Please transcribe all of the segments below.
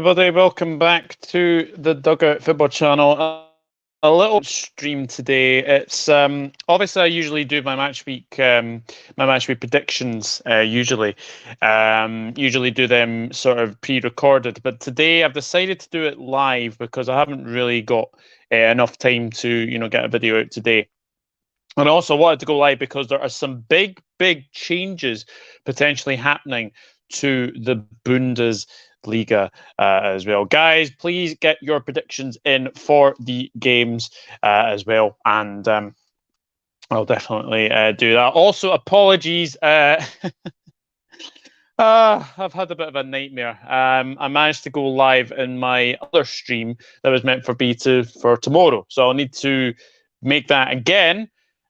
everybody. Welcome back to the Dugout Football Channel. A little stream today. It's obviously I usually do my match week predictions. Usually do them sort of pre-recorded, but today I've decided to do it live because I haven't really got enough time to get a video out today. And I also wanted to go live because there are some big changes potentially happening to the Bundesliga as well. Guys, please get your predictions in for the games as well. And I'll definitely do that. Also, apologies. I've had a bit of a nightmare. I managed to go live in my other stream that was meant for tomorrow. So I'll need to make that again.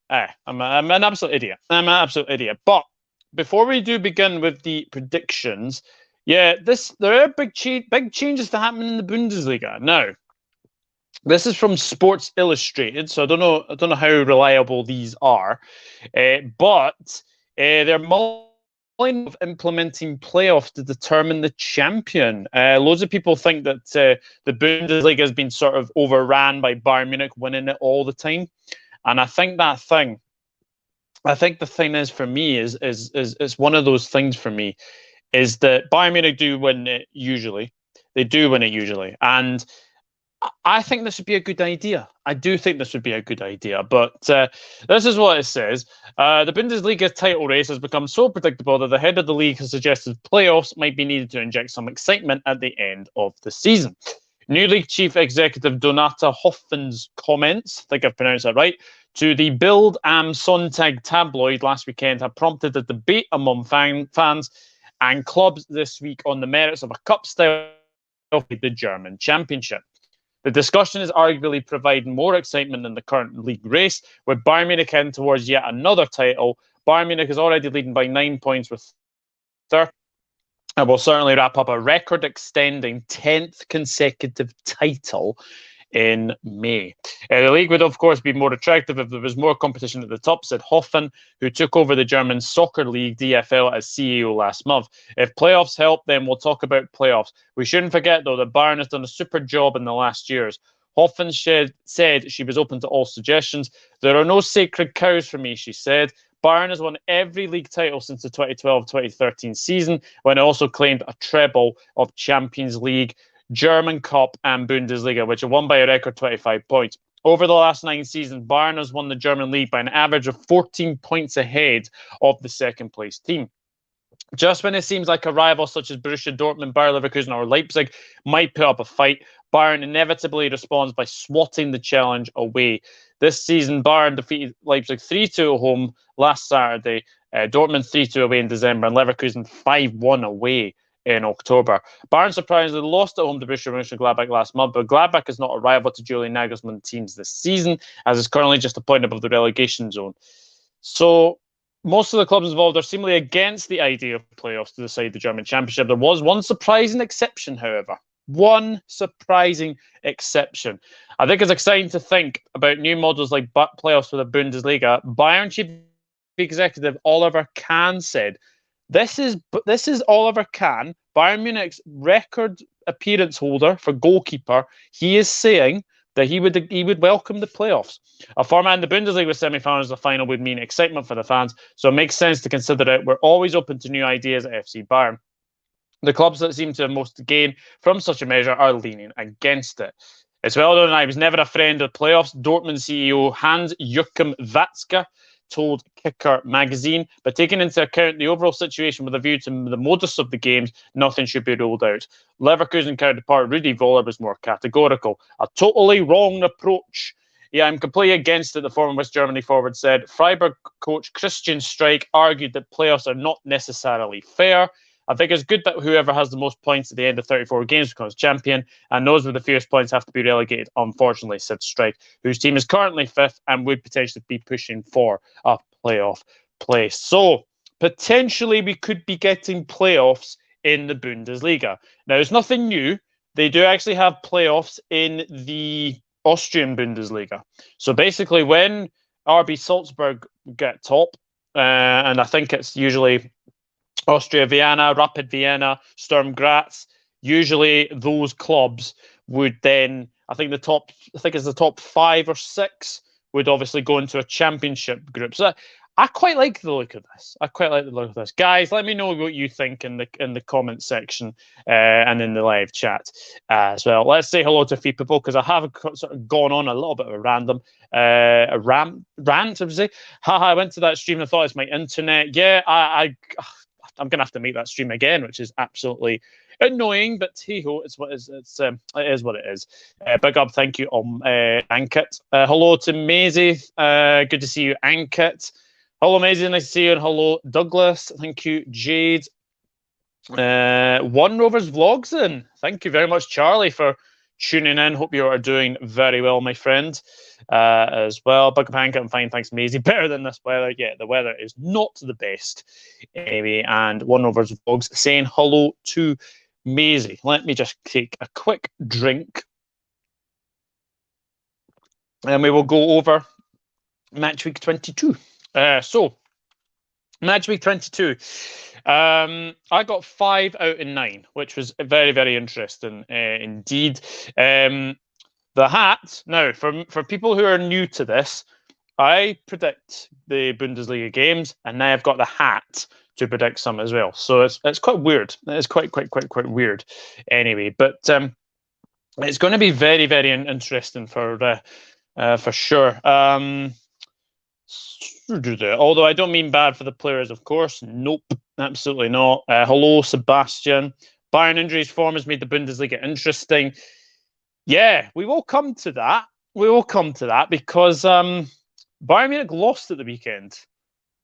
I'm an absolute idiot. But before we do begin with the predictions, there are big changes to happen in the Bundesliga. Now, this is from Sports Illustrated, so I don't know how reliable these are, but they're mulling of implementing playoffs to determine the champion. Loads of people think that the Bundesliga has been sort of overran by Bayern Munich winning it all the time. And I think the thing is for me is one of those things for me is that Bayern Munich do win it usually. They do win it usually. And I think this would be a good idea. I do think this would be a good idea. But this is what it says. The Bundesliga title race has become so predictable that the head of the league has suggested playoffs might be needed to inject some excitement at the end of the season. New League Chief Executive Donata Hoffen's comments, I think I've pronounced that right, to the Bild am Sonntag tabloid last weekend have prompted a debate among fans and clubs this week on the merits of a cup-style of the German Championship. The discussion is arguably providing more excitement than the current league race, with Bayern Munich heading towards yet another title. Bayern Munich is already leading by 9 points with 30. And will certainly wrap up a record-extending 10th consecutive title in May. The league would, of course, be more attractive if there was more competition at the top, said Hoffen, who took over the German soccer league, DFL, as CEO last month. If playoffs help, then we'll talk about playoffs. We shouldn't forget, though, that Bayern has done a super job in the last years. Hoffen said she was open to all suggestions. There are no sacred cows for me, she said. Bayern has won every league title since the 2012-2013 season, when it also claimed a treble of Champions League, German Cup and Bundesliga, which are won by a record 25 points. Over the last 9 seasons, Bayern has won the German league by an average of 14 points ahead of the second-place team. Just when it seems like a rival such as Borussia Dortmund, Bayer Leverkusen or Leipzig might put up a fight, Bayern inevitably responds by swatting the challenge away. This season, Bayern defeated Leipzig 3-2 at home last Saturday, Dortmund 3-2 away in December, and Leverkusen 5-1 away in October. Bayern surprisingly lost at home to Borussia Monchengladbach last month, but Gladbach is not a rival to Julian Nagelsmann teams this season, as it's currently just a point above the relegation zone. So most of the clubs involved are seemingly against the idea of playoffs to decide the German Championship. There was one surprising exception, however. One surprising exception. I think it's exciting to think about new models like playoffs for the Bundesliga. Bayern Chief Executive Oliver Kahn said, This is Oliver Kahn, Bayern Munich's record appearance holder for goalkeeper. He is saying that he would welcome the playoffs. A format in the Bundesliga semi-finals and the final would mean excitement for the fans, so it makes sense to consider it. We're always open to new ideas at FC Bayern. The clubs that seem to have most to gain from such a measure are leaning against it. It's well known I was never a friend of playoffs. Dortmund CEO Hans-Joachim Watzke told Kicker magazine, but taking into account the overall situation with a view to the modus of the games, nothing should be ruled out. Leverkusen counterpart Rudi Völler was more categorical. A totally wrong approach. Yeah, I'm completely against it, the former West Germany forward said. Freiburg coach Christian Streich argued that playoffs are not necessarily fair. I think it's good that whoever has the most points at the end of 34 games becomes champion, and those with the fewest points have to be relegated, unfortunately, said Streich, whose team is currently 5th and would potentially be pushing for a playoff place. So, potentially we could be getting playoffs in the Bundesliga. Now, it's nothing new. They do actually have playoffs in the Austrian Bundesliga. So, basically, when RB Salzburg get top, and I think it's usually Austria Vienna, Rapid Vienna, Sturm Graz, usually those clubs would then, I think it's the top 5 or 6 would obviously go into a championship group. So I quite like the look of this. Guys, let me know what you think in the comment section and in the live chat as well. Let's say hello to a few people, because I have sort of gone on a little bit of a random rant, I would say. Haha, I went to that stream and I thought it's my internet. Yeah, I'm going to have to make that stream again, which is absolutely annoying, but hey-ho, it is what it is. Big up, thank you, Ankit. Hello to Maisie. Good to see you, Ankit. Hello, Maisie, nice to see you. And hello, Douglas. Thank you, Jade. One Rovers Vlogs in. Thank you very much, Charlie, for tuning in. Hope you are doing very well, my friend, as well. Big up, Ankit. I'm fine, thanks, Maisie. Better than this weather. Yeah, the weather is not the best. Anyway, and One Rovers Vlogs saying hello to Maisie. Let me just take a quick drink, and we will go over Matchweek 22. So, Matchweek 22. I got 5 out of 9, which was very, very interesting indeed. The hat. Now, for people who are new to this, I predict the Bundesliga games, and now I've got the hat to predict some as well. So it's quite weird. It's quite weird. Anyway, but it's going to be very, very interesting for sure. Although I don't mean bad for the players, of course. Nope, absolutely not. Hello, Sebastian. Bayern injuries form has made the Bundesliga interesting. Yeah, we will come to that. Because Bayern Munich lost at the weekend.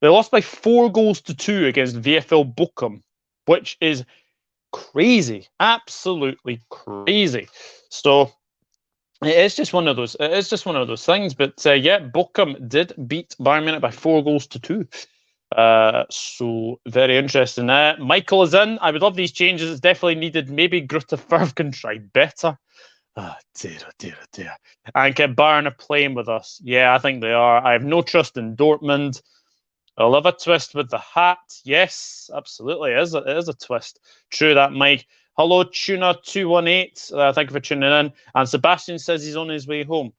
They lost by 4-2 against VFL Bochum, which is crazy, absolutely crazy. So it is just one of those. Things. But yeah, Bochum did beat Bayern Munich by 4-2. So very interesting. Michael is in. I would love these changes. It's definitely needed. Maybe Greuther Fürth can try better. Oh dear. And Bayern are playing with us. Yeah, I think they are. I have no trust in Dortmund. I love a twist with the hat. Yes, absolutely. It is a twist. True that, Mike. Hello, Tuna218. Thank you for tuning in. And Sebastian says he's on his way home.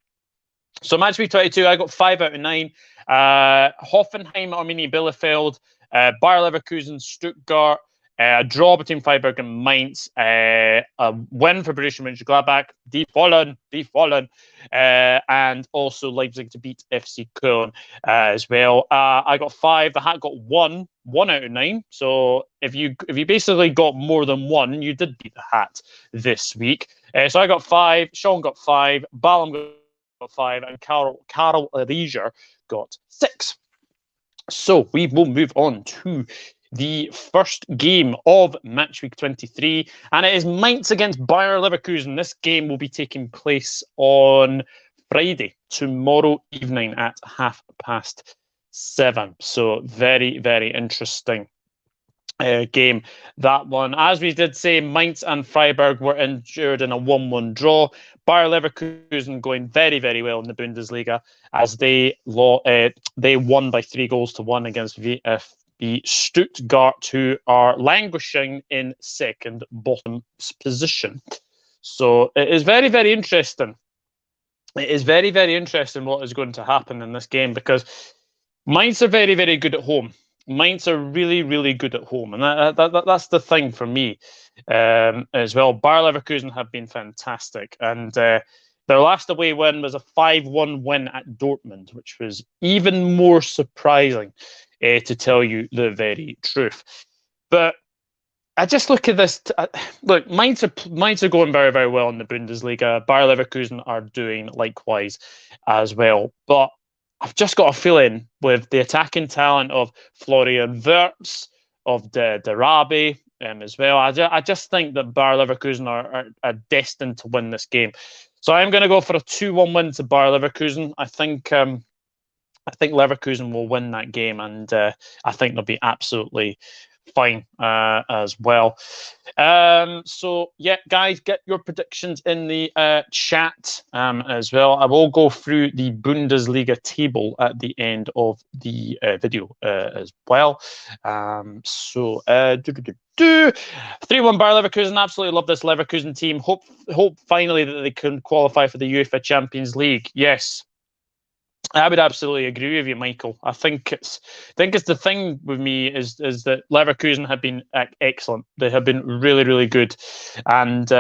So Matchweek 22, I got 5 out of 9. Hoffenheim, Arminia, Bielefeld, Bayer Leverkusen, Stuttgart, a draw between Freiburg and Mainz, a win for Borussia Monchengladbach, die Vollen, and also Leipzig to beat FC Köln as well. I got 5. The hat got 1 out of 9. So if you basically got more than 1, you did beat the hat this week. So I got 5. Sean got 5. Balam got 5, and Carol Rieger got 6. So we will move on to the first game of Matchweek 23, and it is Mainz against Bayer Leverkusen. This game will be taking place on Friday, tomorrow evening at 7:30. So very, very interesting game, that one. As we did say, Mainz and Freiburg were injured in a 1-1 draw. Bayer Leverkusen going very, very well in the Bundesliga, as they won by 3-1 against VFB Stuttgart, who are languishing in second bottom position. So it is very, very interesting. It is very, very interesting what is going to happen in this game, because Mainz are very, very good at home. Mainz are really, really good at home, and that's the thing for me as well. Bayer Leverkusen have been fantastic, and their last away win was a 5-1 win at Dortmund, which was even more surprising, to tell you the very truth. But I just look at this. Look, Mainz are going very, very well in the Bundesliga. Bayer Leverkusen are doing likewise as well. But I've just got a feeling with the attacking talent of Florian Wirtz, of the Rb as well. I just think that Bayer Leverkusen are destined to win this game. So I'm going to go for a 2-1 win to Bayer Leverkusen. I think Leverkusen will win that game, and I think they'll be absolutely fine as well. So yeah, guys, get your predictions in the chat as well. I will go through the Bundesliga table at the end of the video as well. So 3-1 Bayer Leverkusen. Absolutely love this Leverkusen team. Hope finally that they can qualify for the UEFA Champions League. Yes, I would absolutely agree with you, Michael. I think it's the thing with me is that Leverkusen have been excellent. They have been really, really good, and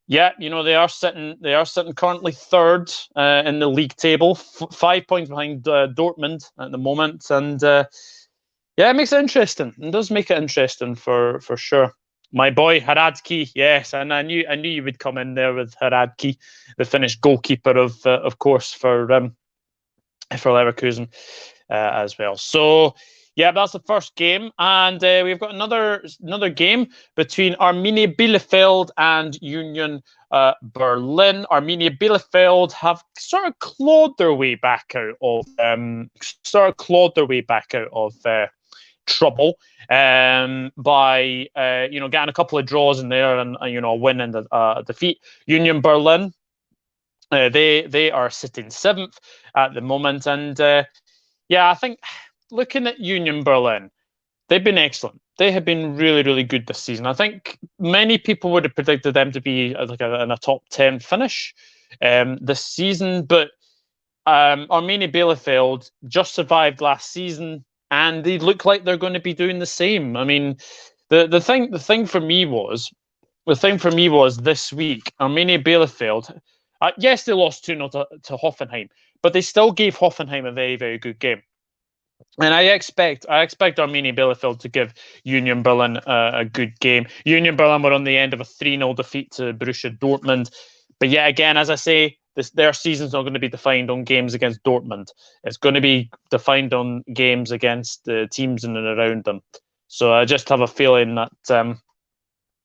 yeah, they are sitting currently third in the league table, 5 points behind Dortmund at the moment, and yeah, it makes it interesting. It does make it interesting for sure. My boy Hradky, yes, and I knew you would come in there with Hradky, the Finnish goalkeeper of course for Leverkusen as well. So yeah, that's the first game, and we've got another game between Arminia Bielefeld and Union Berlin. Arminia Bielefeld have sort of clawed their way back out of trouble by getting a couple of draws in there and a win and a defeat. Union Berlin, they are sitting 7th at the moment, and yeah, I think looking at Union Berlin, they've been excellent. They have been really, really good this season. I think many people would have predicted them to be in a top 10 finish this season, but Arminia Bielefeld just survived last season, and they look like they're going to be doing the same. I mean, the thing for me was this week, Arminia Bielefeld. Yes, they lost 2-0 to Hoffenheim, but they still gave Hoffenheim a very, very good game. And I expect Arminia Bielefeld to give Union Berlin a good game. Union Berlin were on the end of a 3-0 defeat to Borussia Dortmund. But yeah, again, as I say, their season's not going to be defined on games against Dortmund. It's going to be defined on games against the teams in and around them. So I just have a feeling that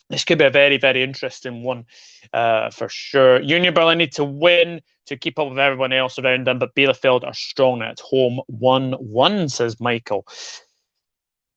this could be a very, very interesting one for sure. Union Berlin need to win to keep up with everyone else around them, but Bielefeld are strong at home. 1-1, says Michael.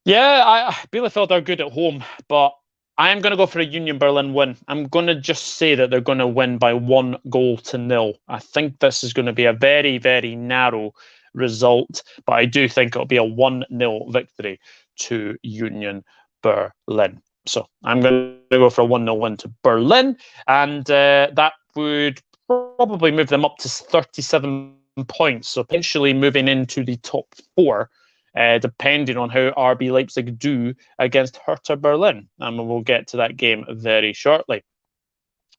Yeah, Bielefeld are good at home, but I am going to go for a Union Berlin win. I'm going to just say that they're going to win by 1-0. I think this is going to be a very, very narrow result, but I do think it'll be a 1-0 victory to Union Berlin. So I'm going to go for a 1-0 win to Berlin, and that would probably move them up to 37 points, so potentially moving into the top 4, depending on how RB Leipzig do against Hertha Berlin. And we'll get to that game very shortly.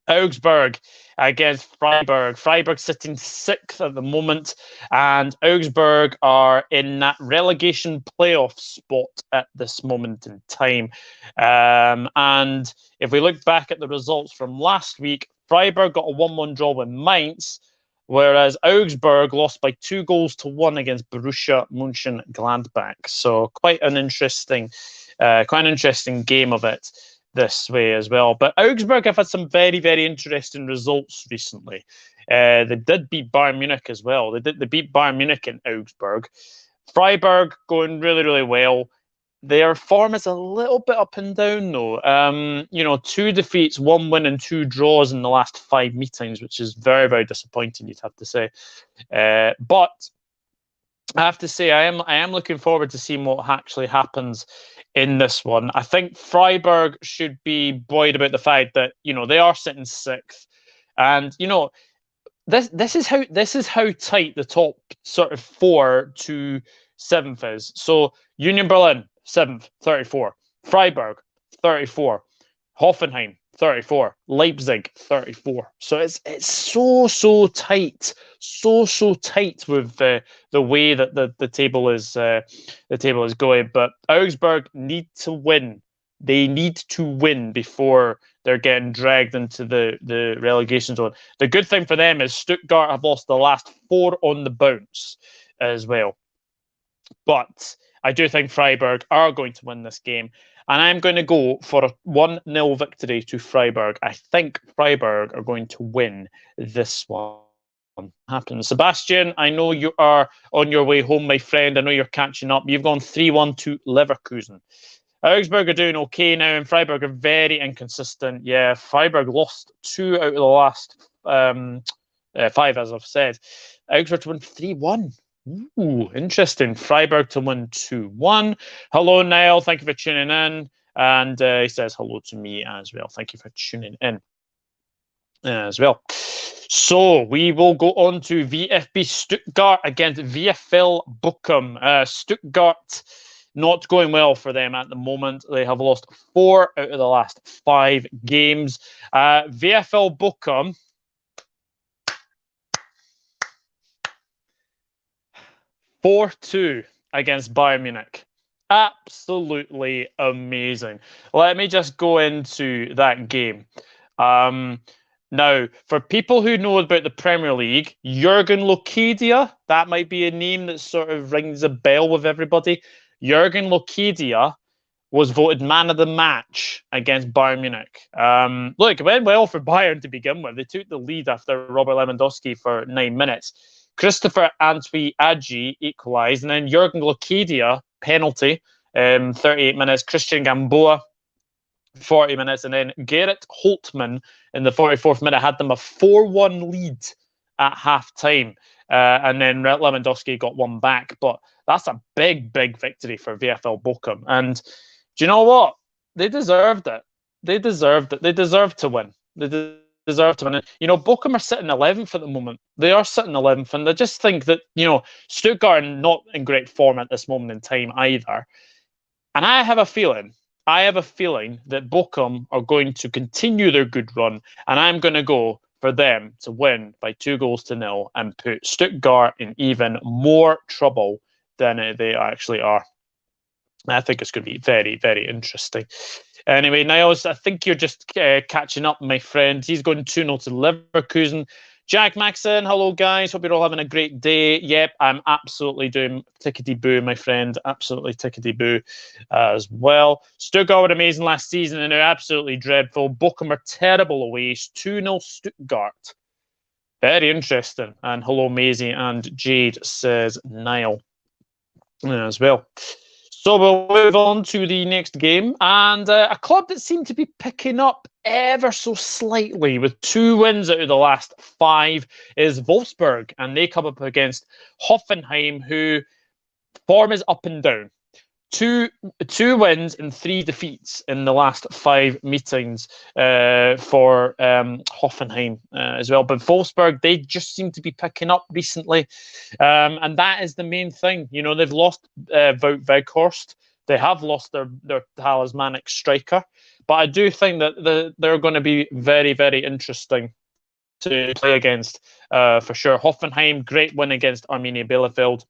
Augsburg against Freiburg. Freiburg sitting 6th at the moment, and Augsburg are in that relegation playoff spot at this moment in time. And if we look back at the results from last week, Freiburg got a 1-1 draw with Mainz, whereas Augsburg lost by 2-1 against Borussia Monchengladbach. So quite an interesting game of it this way as well. But Augsburg have had some very, very interesting results recently. They did beat Bayern Munich as well. They beat Bayern Munich in Augsburg. Freiburg going really, really well. Their form is a little bit up and down though. 2 defeats, 1 win and 2 draws in the last 5 meetings, which is very, very disappointing, you'd have to say. But I have to say, I am looking forward to seeing what actually happens in this one. I think Freiburg should be buoyed about the fact that they are sitting 6th, and this is how tight the top sort of 4 to 7th is. So Union Berlin 7th, 34. Freiburg 34. Hoffenheim 34, Leipzig 34. So it's so tight, so tight with the way that the table is going. But Augsburg need to win. They need to win before they're getting dragged into the relegation zone. The good thing for them is Stuttgart have lost the last 4 on the bounce as well. But I do think Freiburg are going to win this game. And I'm going to go for a 1-0 victory to Freiburg. I think Freiburg are going to win this one. Happens. Sebastian, I know you are on your way home, my friend. I know you're catching up. You've gone 3-1 to Leverkusen. Augsburg are doing okay now, and Freiburg are very inconsistent. Yeah, Freiburg lost 2 out of the last 5, as I've said. Augsburg to win 3-1. Ooh, interesting. Freiburg to win 2-1. Hello, Niall. Thank you for tuning in. And he says hello to me as well. Thank you for tuning in as well. So we will go on to VFB Stuttgart against VFL Bochum. Stuttgart not going well for them at the moment. They have lost 4 out of the last 5 games. VFL Bochum. 4-2 against Bayern Munich. Absolutely amazing. Let me just go into that game. Now, for people who know about the Premier League, Jurgen Locadia, that might be a name that sort of rings a bell with everybody. Jurgen Locadia was voted man of the match against Bayern Munich. Look, it went well for Bayern to begin with. They took the lead after Robert Lewandowski for 9 minutes. Christopher Antwi Adji equalised, and then Jurgen Locadia, penalty, 38 minutes. Christian Gamboa, 40 minutes, and then Gerrit Holtmann in the 44th minute had them a 4-1 lead at half-time. And then Lewandowski got one back. But that's a big, big victory for VFL Bochum. And do you know what? They deserved it. They deserved it. They deserved to win. They deserve to win. You know, Bochum are sitting 11th at the moment. They are sitting 11th, and I just think that, you know, Stuttgart are not in great form at this moment in time either. And I have a feeling that Bochum are going to continue their good run, and I'm going to go for them to win by 2-0 and put Stuttgart in even more trouble than they actually are. I think it's going to be very, very interesting. Anyway, Niles, I think you're just catching up, my friend. He's going 2-0 to Leverkusen. Jack Maxon, hello, guys. Hope you're all having a great day. Yep, I'm absolutely doing tickety-boo, my friend. Absolutely tickety-boo as well. Stuttgart were amazing last season, and they're absolutely dreadful. Bochum are terrible away. 2-0 Stuttgart. Very interesting. And hello, Maisie and Jade, says Niall as well. So we'll move on to the next game, and a club that seemed to be picking up ever so slightly with 2 wins out of the last 5 is Wolfsburg, and they come up against Hoffenheim, who form is up and down. Two wins and 3 defeats in the last 5 meetings for Hoffenheim as well. But Wolfsburg, they just seem to be picking up recently. And that is the main thing. You know, they've lost Wout Weghorst. They have lost their talismanic striker. But I do think that they're going to be very, very interesting to play against for sure. Hoffenheim, great win against Arminia Bielefeld.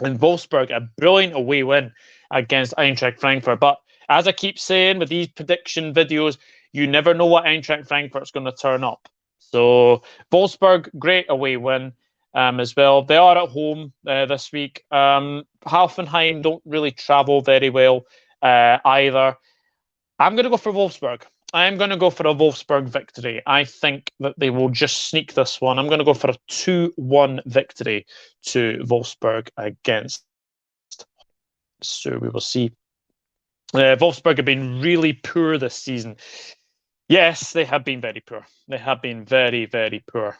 And Wolfsburg, a brilliant away win against Eintracht Frankfurt. But as I keep saying with these prediction videos, you never know what Eintracht Frankfurt's going to turn up. So Wolfsburg, great away win as well. They are at home this week. Hoffenheim don't really travel very well either. I'm going to go for Wolfsburg. I'm going to go for a Wolfsburg victory. I think that they will just sneak this one. I'm going to go for a 2-1 victory to Wolfsburg against. So we will see. Wolfsburg have been really poor this season. Yes, they have been very poor. They have been very, very poor,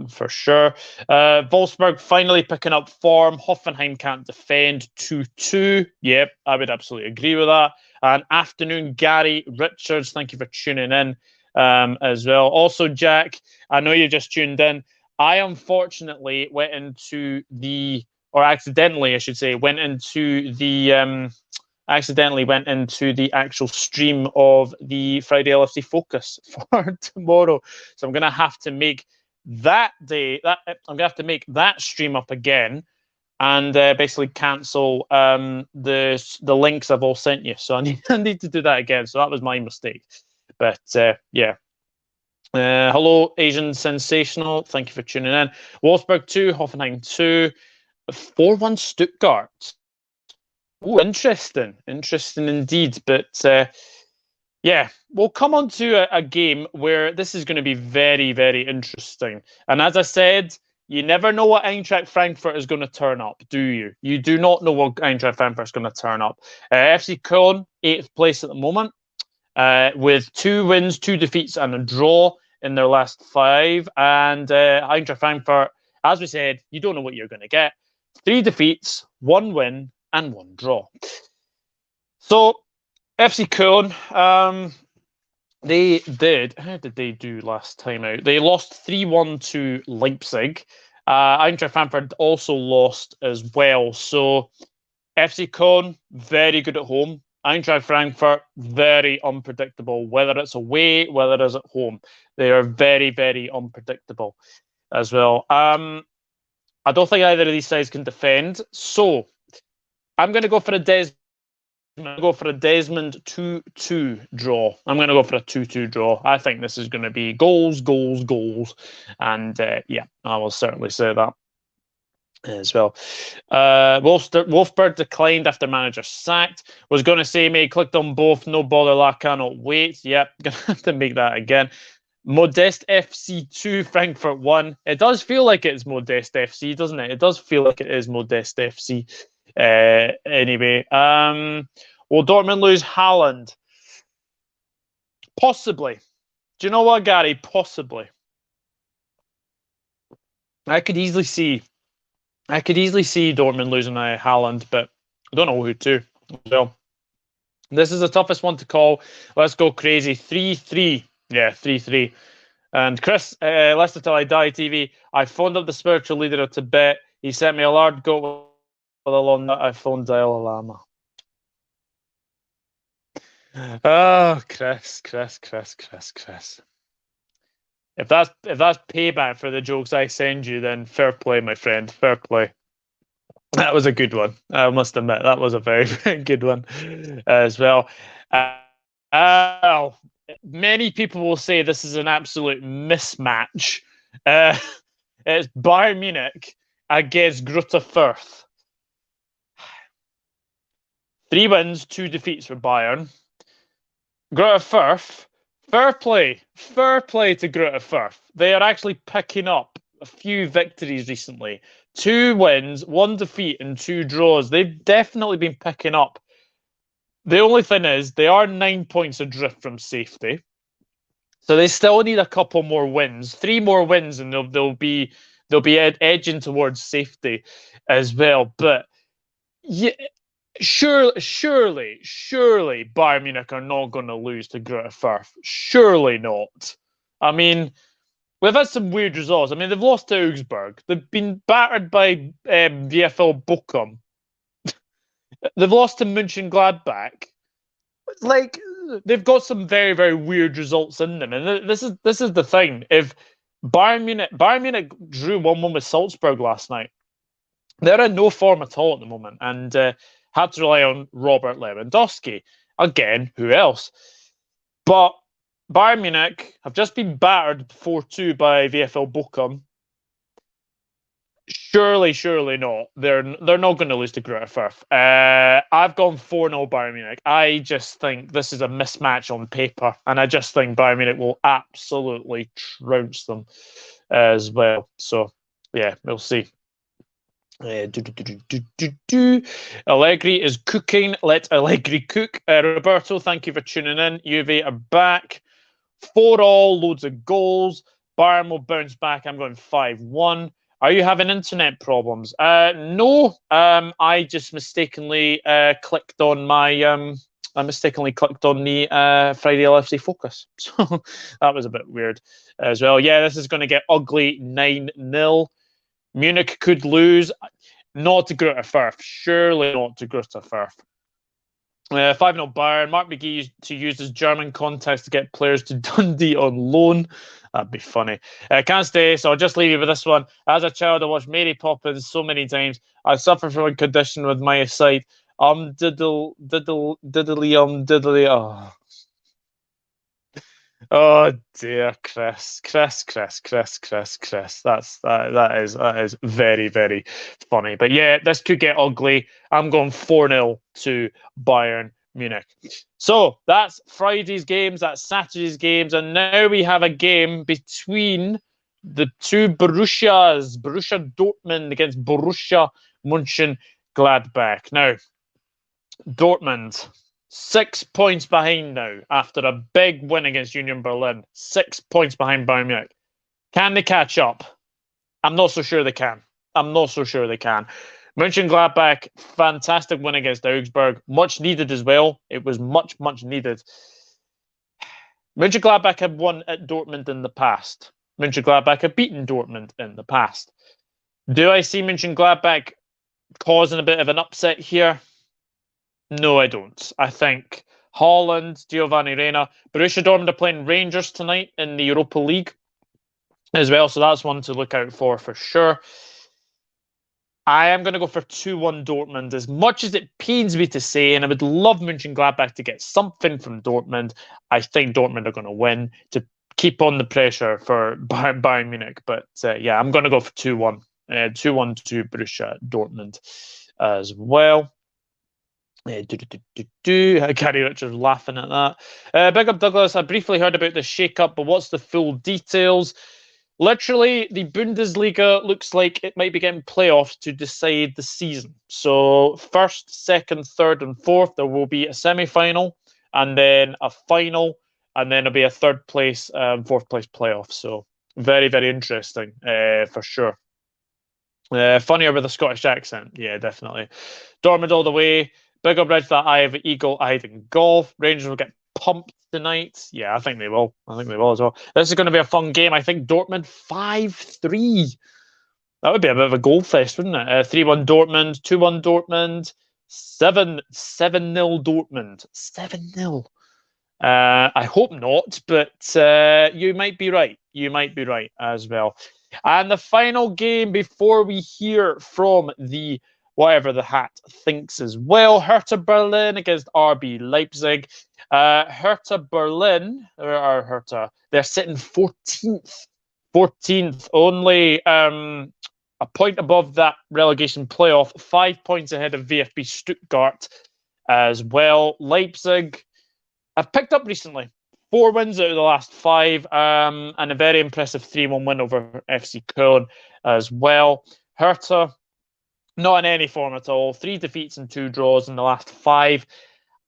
for sure. Wolfsburg finally picking up form. Hoffenheim can't defend 2-2. Yep, I would absolutely agree with that. And afternoon, Gary Richards, thank you for tuning in as well. Also, Jack, I know you just tuned in. I unfortunately went into the, or accidentally, I should say, went into the actual stream of the Friday LFC Focus for tomorrow. So I'm going to have to make that stream up again and basically cancel the links I've all sent you. So I need to do that again. So that was my mistake. But yeah. Hello, Asian Sensational. Thank you for tuning in. Wolfsburg 2, Hoffenheim 2, 4-1 Stuttgart. Oh, interesting indeed. But yeah, we'll come on to a game where this is going to be very, very interesting. And as I said, You never know what Eintracht Frankfurt is going to turn up, do you? You do not know what Eintracht Frankfurt is going to turn up. FC Köln, 8th place at the moment, with 2 wins, 2 defeats, and a draw in their last 5. And Eintracht Frankfurt, as we said, you don't know what you're going to get. 3 defeats, 1 win, and 1 draw. So, FC Köln, they did. How did they do last time out? They lost 3-1 to Leipzig. Eintracht Frankfurt also lost as well. So FC Köln, very good at home. Eintracht Frankfurt, very unpredictable. Whether it's away, whether it's at home, they are very, very unpredictable as well. I don't think either of these sides can defend. So I'm going to go for a I'm going to go for a Desmond 2-2 draw. I'm going to go for a 2-2 draw. I think this is going to be goals, goals, goals. And yeah, I will certainly say that as well. Wolfsburg declined after manager sacked. Was going to say, mate, clicked on both. No bother, I cannot wait. Yep, going to have to make that again. Modest FC 2, Frankfurt 1. It does feel like it's Modest FC, doesn't it? It does feel like it is Modest FC. Anyway, will Dortmund lose Haaland? Possibly. Do you know what, Gary? Possibly. I could easily see Dortmund losing Haaland, but I don't know who to. So this is the toughest one to call. Let's go crazy. 3-3. Yeah, 3-3. And Chris, Leicester Till I Die TV. I phoned up the spiritual leader of Tibet. He sent me a large goat with a long nut. I phoned Dalai Lama. Oh, Chris. If that's payback for the jokes I send you, then fair play, my friend. Fair play. That was a good one. I must admit, that was a very, very good one as well. Many people will say this is an absolute mismatch. It's Bayern Munich against Greuther Fürth. 3 wins, 2 defeats for Bayern. Greuther Fürth, fair play to Greuther Fürth. They are actually picking up a few victories recently. 2 wins, 1 defeat, and 2 draws. They've definitely been picking up. The only thing is, they are 9 points adrift from safety. So they still need a couple more wins. 3 more wins, and they'll be edging towards safety as well. But yeah, surely Bayern Munich are not going to lose to Greuther Fürth. Surely not. I mean, we've had some weird results. I mean, they've lost to Augsburg. They've been battered by VFL Bochum. They've lost to Monchengladbach. Like, they've got some very, very weird results in them. And this is the thing. If Bayern Munich drew 1-1 with Salzburg last night, they're in no form at all at the moment. And had to rely on Robert Lewandowski. Again, who else? But Bayern Munich have just been battered 4-2 by VFL Bochum. Surely not. They're not going to lose to Greuther Fürth. I've gone 4-0 Bayern Munich. I just think this is a mismatch on paper, and I just think Bayern Munich will absolutely trounce them as well. So, yeah, we'll see. Allegri is cooking. Let Allegri cook. Roberto, thank you for tuning in. Juve are back. 4-4, loads of goals. Bayern will bounce back. I'm going 5-1. Are you having internet problems? No. I just mistakenly clicked on my. I mistakenly clicked on the Friday LFC Focus. So that was a bit weird as well. Yeah, this is going to get ugly. 9-0. Munich could lose. Not to Greuther Fürth. Surely not to Greuther Fürth. 5-0 Bayern. Mark McGee used to use his German contacts to get players to Dundee on loan. That'd be funny. Can't stay, so I'll just leave you with this one. As a child, I watched Mary Poppins so many times. I suffer from a condition with my sight. Diddly, diddly. Oh dear, Chris. That is very, very funny. But yeah, this could get ugly. I'm going 4-0 to Bayern Munich. So that's Friday's games, that's Saturday's games, and now we have a game between the two Borussias, Borussia Dortmund against Borussia Monchengladbach. Now, Dortmund, 6 points behind now after a big win against Union Berlin. 6 points behind Bayern Munich. Can they catch up? I'm not so sure they can. Mönchengladbach, fantastic win against Augsburg. Much needed as well. It was much, much needed. Mönchengladbach had won at Dortmund in the past. Mönchengladbach had beaten Dortmund in the past. Do I see Mönchengladbach causing a bit of an upset here? No, I don't. I think Haaland, Giovanni Reina, Borussia Dortmund are playing Rangers tonight in the Europa League as well, so that's one to look out for sure. I am going to go for 2-1 Dortmund, as much as it pains me to say, and I would love Mönchengladbach to get something from Dortmund. I think Dortmund are going to win to keep on the pressure for Bayern Munich. But yeah, I'm going to go for 2-1. 2-1 to Borussia Dortmund as well. Gary Richards laughing at that. Big up Douglas. I briefly heard about the shake-up, but what's the full details? Literally, the Bundesliga looks like it might be getting playoffs to decide the season. So first, second, third, and fourth, there will be a semi-final, and then a final, and then there'll be a third place, fourth place playoff. So very, very interesting for sure. Funnier with a Scottish accent. Yeah, definitely. Dortmund all the way. Big up Red for that eye of eagle-eyed in golf. Rangers will get pumped tonight. Yeah, I think they will. As well. This is going to be a fun game. I think Dortmund 5-3. That would be a bit of a goal fest, wouldn't it? 3-1 Dortmund, 2-1 Dortmund, 7-0 Dortmund. 7-0. I hope not, but you might be right. You might be right as well. And the final game before we hear from the whatever the hat thinks as well. Hertha Berlin against Rb Leipzig. Hertha Berlin, they're sitting 14th. 14th, only a point above that relegation playoff, 5 points ahead of VFB Stuttgart as well. Leipzig have picked up recently. 4 wins out of the last 5, and a very impressive 3-1 win over FC Köln as well. Hertha, not in any form at all. 3 defeats and 2 draws in the last 5.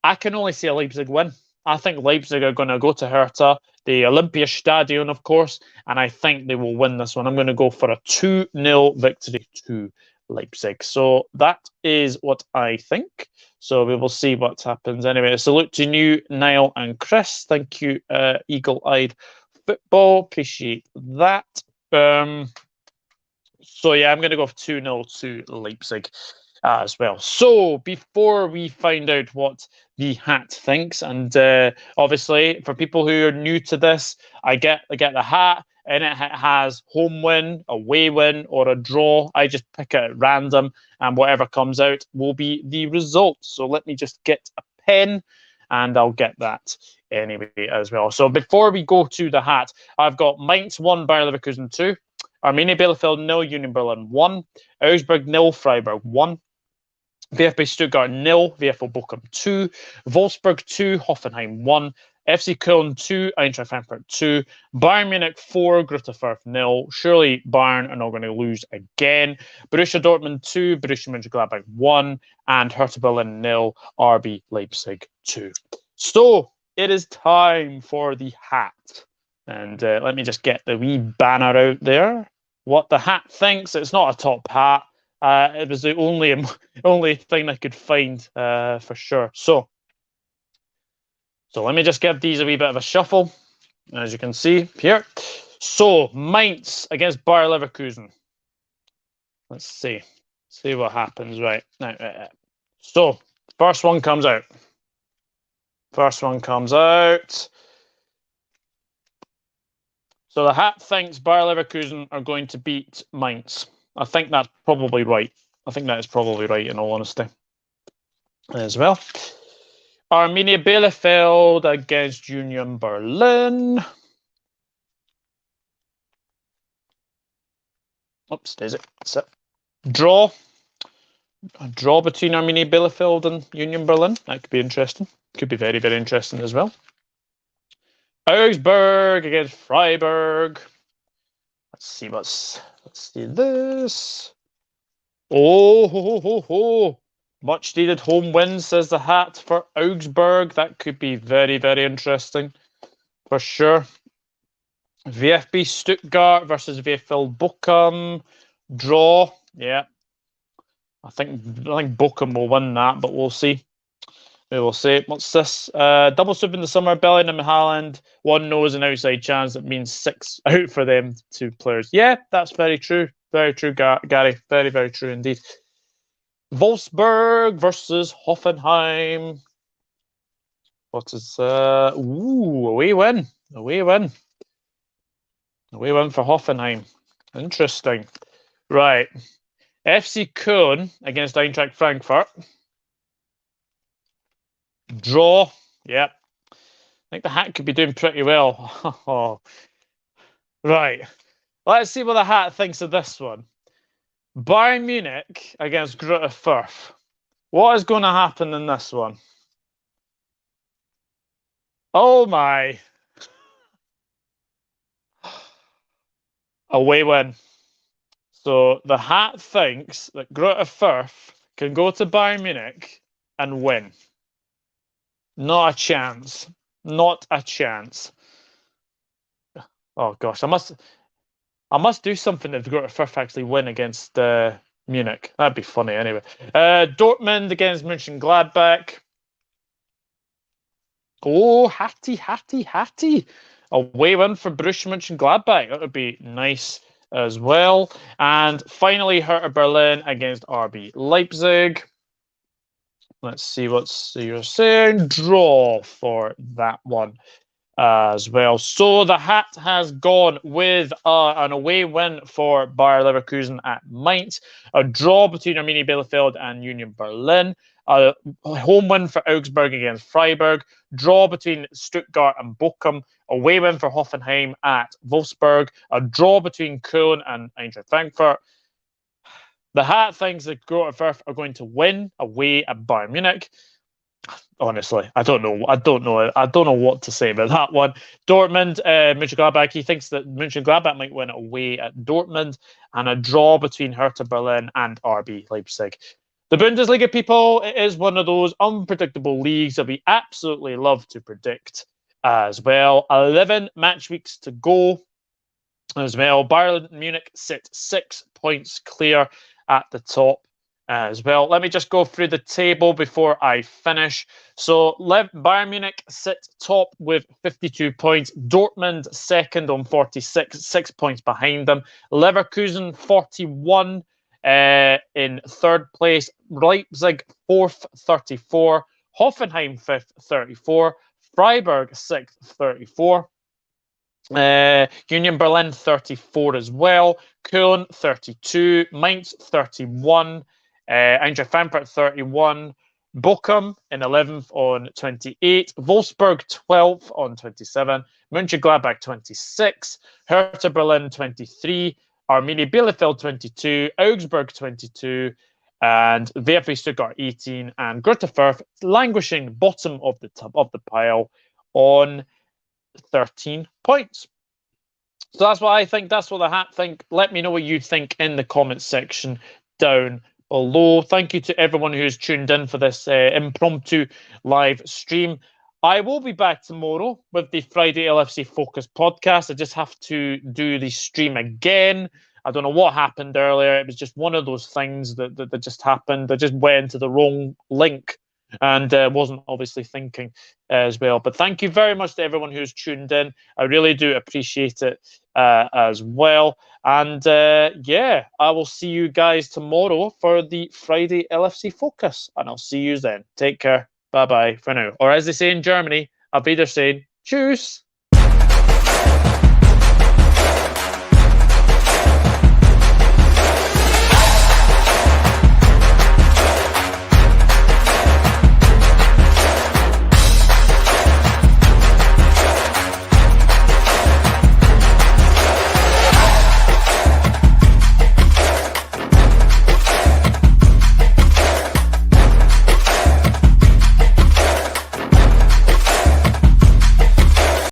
I can only see a Leipzig win. I think Leipzig are going to go to Hertha, the Olympiastadion, of course, and I think they will win this one. I'm going to go for a 2-0 victory to Leipzig. So that is what I think. So we will see what happens. Anyway, a salute to you, Niall and Chris. Thank you, Eagle-Eyed Football. Appreciate that. So yeah, I'm going to go for 2-0 to Leipzig as well. So before we find out what the hat thinks, and obviously for people who are new to this, I get the hat, and it has home win, away win, or a draw. I just pick it at random, and whatever comes out will be the result. So let me just get a pen, and I'll get that anyway as well. So before we go to the hat, I've got Mainz 1, Bayer Leverkusen 2, Arminia Bielefeld 0, Union Berlin 1, Augsburg 0, Freiburg 1, VFB Stuttgart 0, VFL Bochum 2, Wolfsburg 2, Hoffenheim 1, FC Köln 2, Eintracht Frankfurt 2, Bayern Munich 4, Greuther Fürth 0. Surely Bayern are not going to lose again. Borussia Dortmund 2, Borussia Mönchengladbach 1, and Hertha Berlin 0, Rb Leipzig 2. So it is time for the hat. And let me just get the wee banner out there. What the hat thinks. It's not a top hat. It was the only thing I could find for sure. So let me just give these a wee bit of a shuffle, as you can see here. So Mainz against Bayer Leverkusen. Let's see what happens. Right. So first one comes out. So the hat thinks Bayer Leverkusen are going to beat Mainz. I think that's probably right. In all honesty, as well. Arminia Bielefeld against Union Berlin. Oops, is it? That's it. Draw. A draw between Arminia Bielefeld and Union Berlin. That could be interesting. Could be very, very interesting as well. Augsburg against Freiburg. Let's see this. Oh, ho, ho, ho, ho. Much needed home win, says the hat, for Augsburg. That could be very, very interesting for sure. VFB Stuttgart versus VFL Bochum. Draw. Yeah. I think Bochum will win that, but we'll see. We will see. What's this? Double sweep in the summer. Bellingham and Haaland. One knows an outside chance. That means 6 out for them 2 players. Yeah, that's very true. Very true, Gary. Very, very true indeed. Wolfsburg versus Hoffenheim. What is away win. Away win. Away win for Hoffenheim. Interesting. Right. FC Köln against Eintracht Frankfurt. Draw. Yep. I think the hat could be doing pretty well. Right. Let's see what the hat thinks of this one. Bayern Munich against Greuther Fürth. What is going to happen in this one? Oh my. Away win. So the hat thinks that Greuther Fürth can go to Bayern Munich and win. Not a chance. Not a chance. Oh gosh, I must do something if Greuther Fürth actually win against Munich. That'd be funny anyway. Dortmund against Monchengladbach. Oh, hatty. Away win for Borussia Mönchengladbach. That would be nice as well. And finally, Hertha Berlin against RB Leipzig. Let's see what you're saying. Draw for that one as well. So the hat has gone with an away win for Bayer Leverkusen at Mainz, a draw between Arminia Bielefeld and Union Berlin, a home win for Augsburg against Freiburg, draw between Stuttgart and Bochum, away win for Hoffenheim at Wolfsburg, a draw between Köln and Eintracht Frankfurt. The hat thinks that Greuther Fürth are going to win away at Bayern Munich. Honestly, I don't know what to say about that one. Dortmund, Mönchengladbach. He thinks that Mönchengladbach might win away at Dortmund, and a draw between Hertha Berlin and RB Leipzig. The Bundesliga, people, it is one of those unpredictable leagues that we absolutely love to predict as well. 11 match weeks to go as well. Bayern Munich sit 6 points clear at the top as well. Let me just go through the table before I finish. So Bayern Munich sit top with 52 points. Dortmund second on 46, 6 points behind them. Leverkusen 41 in third place. Leipzig fourth, 34. Hoffenheim fifth, 34. Freiburg sixth, 34. Union Berlin 34 as well. Köln 32. Mainz 31. Eintracht Frankfurt 31, Bochum in 11th on 28, Wolfsburg 12th on 27, Mönchengladbach 26, Hertha Berlin 23, Arminia Bielefeld 22, Augsburg 22, and VFB Stuttgart 18, and Greuther Fürth languishing bottom of the pile on 13 points. So that's what I think. That's what the hat think. Let me know what you think in the comments section down below. Thank you to everyone who's tuned in for this impromptu live stream. I will be back tomorrow with the Friday LFC Focus podcast. I just have to do the stream again. I don't know what happened earlier. It was just one of those things that just happened. I just went to the wrong link and wasn't obviously thinking as well. But thank you very much to everyone who's tuned in. I really do appreciate it as well. And yeah, I will see you guys tomorrow for the Friday LFC Focus. And I'll see you then. Take care. Bye-bye for now. Or as they say in Germany, Auf Wiedersehen. Tschüss.